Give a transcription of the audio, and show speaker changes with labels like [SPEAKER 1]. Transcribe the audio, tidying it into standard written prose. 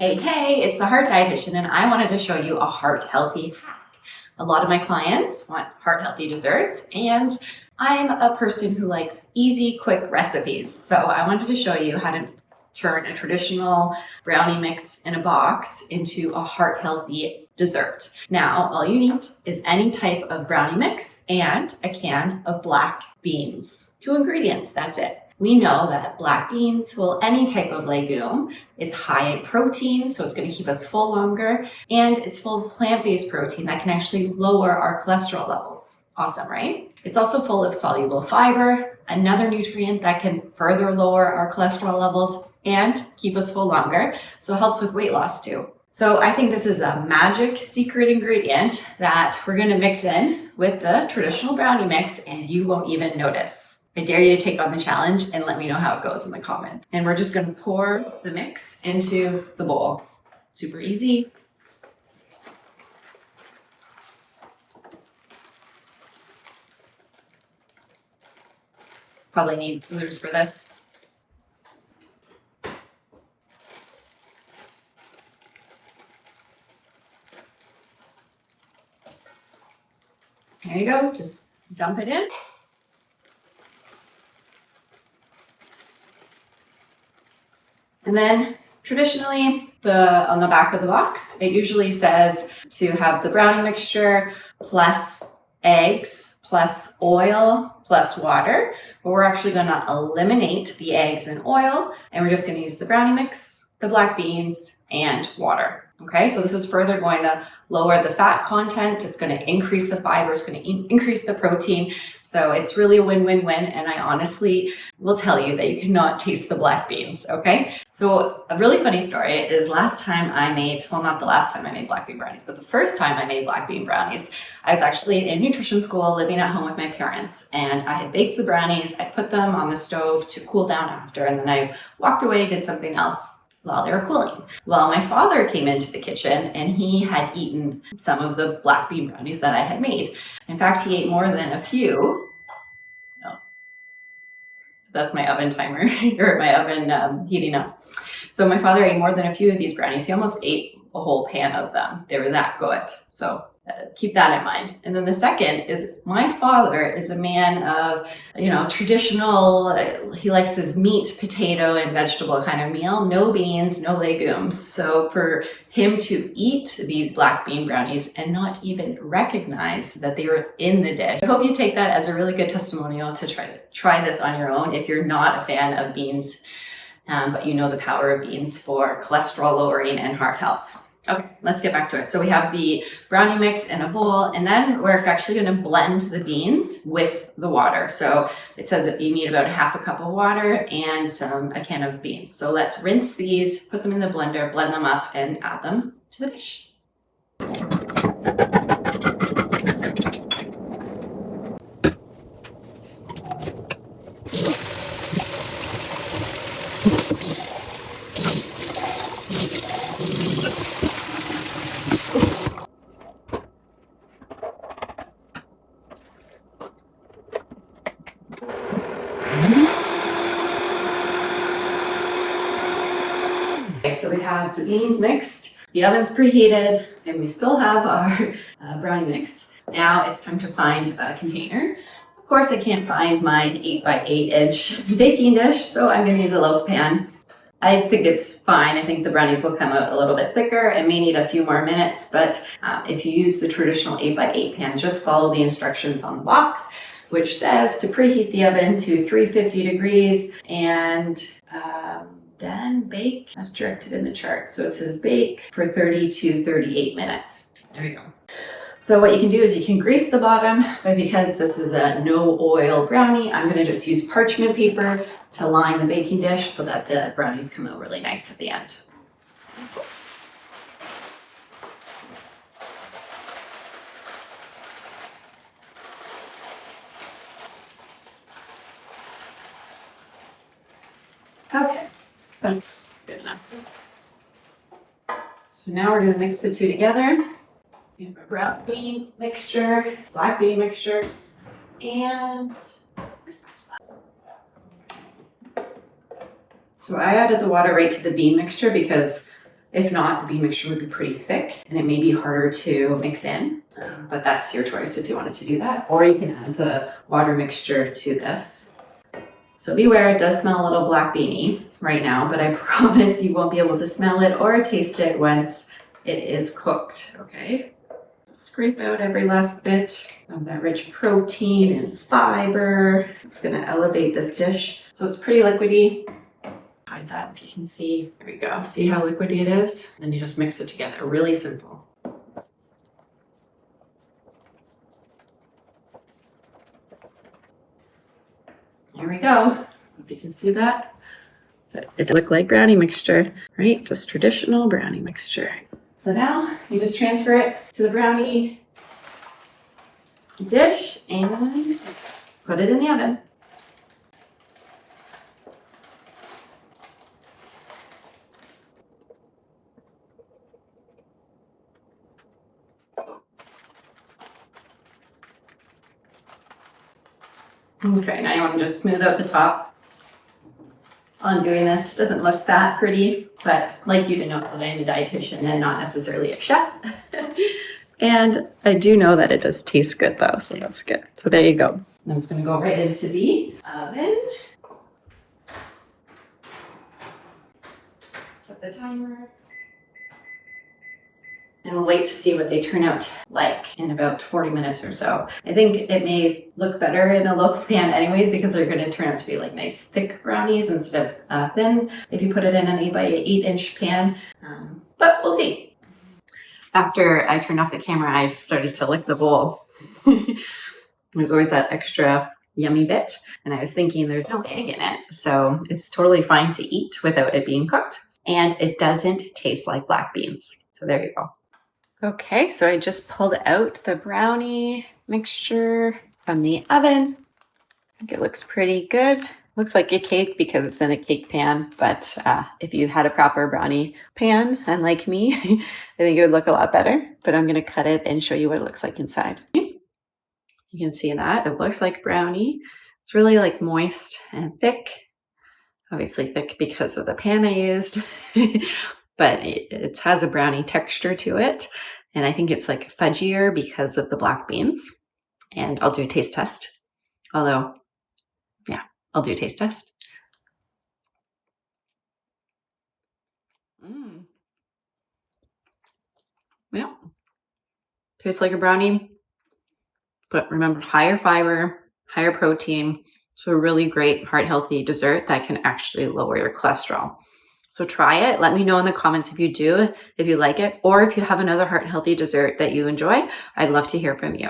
[SPEAKER 1] Hey, it's the Heart Dietitian, and I wanted to show you a heart healthy hack. A lot of my clients want heart healthy desserts, and I'm a person who likes easy, quick recipes. So I wanted to show you how to turn a traditional brownie mix in a box into a heart healthy dessert. Now, all you need is any type of brownie mix and a can of black beans. 2 ingredients, that's it. We know that black beans, well, any type of legume, is high in protein, so it's going to keep us full longer, and it's full of plant-based protein that can actually lower our cholesterol levels. Awesome, right? It's also full of soluble fiber, another nutrient that can further lower our cholesterol levels and keep us full longer, so it helps with weight loss too. So I think this is a magic secret ingredient that we're going to mix in with the traditional brownie mix, and you won't even notice. I dare you to take on the challenge and let me know how it goes in the comments. And we're just going to pour the mix into the bowl. Super easy. Probably need scissors for this. There you go. Just dump it in. And then traditionally, on the back of the box, it usually says to have the brownie mixture plus eggs plus oil plus water. But we're actually going to eliminate the eggs and oil, and we're just going to use the brownie mix, the black beans, and water. Okay, so this is further going to lower the fat content. It's going to increase the fiber. It's going to increase the protein. So it's really a win-win-win. And I honestly will tell you that you cannot taste the black beans. Okay, so a really funny story is last time I made, well, not the last time I made black bean brownies, but the first time I made black bean brownies, I was actually in nutrition school living at home with my parents, and I had baked the brownies. I put them on the stove to cool down after, and then I walked away, did something else while they were cooling. Well, my father came into the kitchen and he had eaten some of the black bean brownies that I had made. In fact, he ate more than a few. No, that's my oven timer, or my oven heating up. So my father ate more than a few of these brownies. He almost ate a whole pan of them. They were that good. So keep that in mind. And then the second is my father is a man of, traditional, he likes his meat, potato, and vegetable kind of meal, no beans, no legumes. So for him to eat these black bean brownies and not even recognize that they were in the dish. I hope you take that as a really good testimonial to try this on your own if you're not a fan of beans, but you know the power of beans for cholesterol lowering and heart health. Okay, let's get back to it. So we have the brownie mix in a bowl, and then we're actually going to blend the beans with the water. So it says that you need about 1/2 cup of water and a can of beans. So let's rinse these, put them in the blender, blend them up, and add them to the dish. Okay, so we have the beans mixed, the oven's preheated, and we still have our brownie mix. Now it's time to find a container. Of course, I can't find my 8x8 inch baking dish, so I'm going to use a loaf pan. I think it's fine. I think the brownies will come out a little bit thicker and may need a few more minutes, but if you use the traditional 8x8 pan, just follow the instructions on the box, which says to preheat the oven to 350 degrees and then bake as directed in the chart. So it says bake for 30 to 38 minutes. There we go. So what you can do is you can grease the bottom, but because this is a no oil brownie, I'm going to just use parchment paper to line the baking dish so that the brownies come out really nice at the end. Okay, that's good enough. So now we're going to mix the two together. We have our brown bean mixture, black bean mixture, and so I added the water right to the bean mixture because If not, the bean mixture would be pretty thick and it may be harder to mix in. But that's your choice if you wanted to do that. Or you can add the water mixture to this. So beware, it does smell a little black beanie right now, but I promise you won't be able to smell it or taste it once it is cooked, okay? Scrape out every last bit of that rich protein and fiber. It's gonna elevate this dish. So it's pretty liquidy. Hide that if you can see. There we go. See how liquidy it is? Then you just mix it together. Really simple. There we go. If you can see that. It looked like brownie mixture, right? Just traditional brownie mixture. So now you just transfer it to the brownie dish and put it in the oven. Okay, now you want to just smooth out the top. On doing this, it doesn't look that pretty, but I'd like you to know that I'm a dietitian and not necessarily a chef. And I do know that it does taste good though, so that's good. So there you go. I'm just gonna go right into the oven. Set the timer. And we'll wait to see what they turn out like in about 40 minutes or so. I think it may look better in a loaf pan anyways because they're going to turn out to be like nice thick brownies instead of thin if you put it in an 8x8-inch pan. But we'll see. After I turned off the camera, I started to lick the bowl. There's always that extra yummy bit. And I was thinking there's no egg in it, so it's totally fine to eat without it being cooked. And it doesn't taste like black beans. So there you go. Okay, so I just pulled out the brownie mixture from the oven. I think it looks pretty good. Looks like a cake because it's in a cake pan, but if you had a proper brownie pan, unlike me, I think it would look a lot better. But I'm gonna cut it and show you what it looks like inside. You can see that, it looks like brownie. It's really like moist and thick. Obviously thick because of the pan I used. But it has a brownie texture to it. And I think it's like fudgier because of the black beans. And I'll do a taste test. Although, yeah, I'll do a taste test. Yeah. Tastes like a brownie. But remember, higher fiber, higher protein. So a really great heart-healthy dessert that can actually lower your cholesterol. So try it. Let me know in the comments if you do, if you like it, or if you have another heart-healthy dessert that you enjoy. I'd love to hear from you.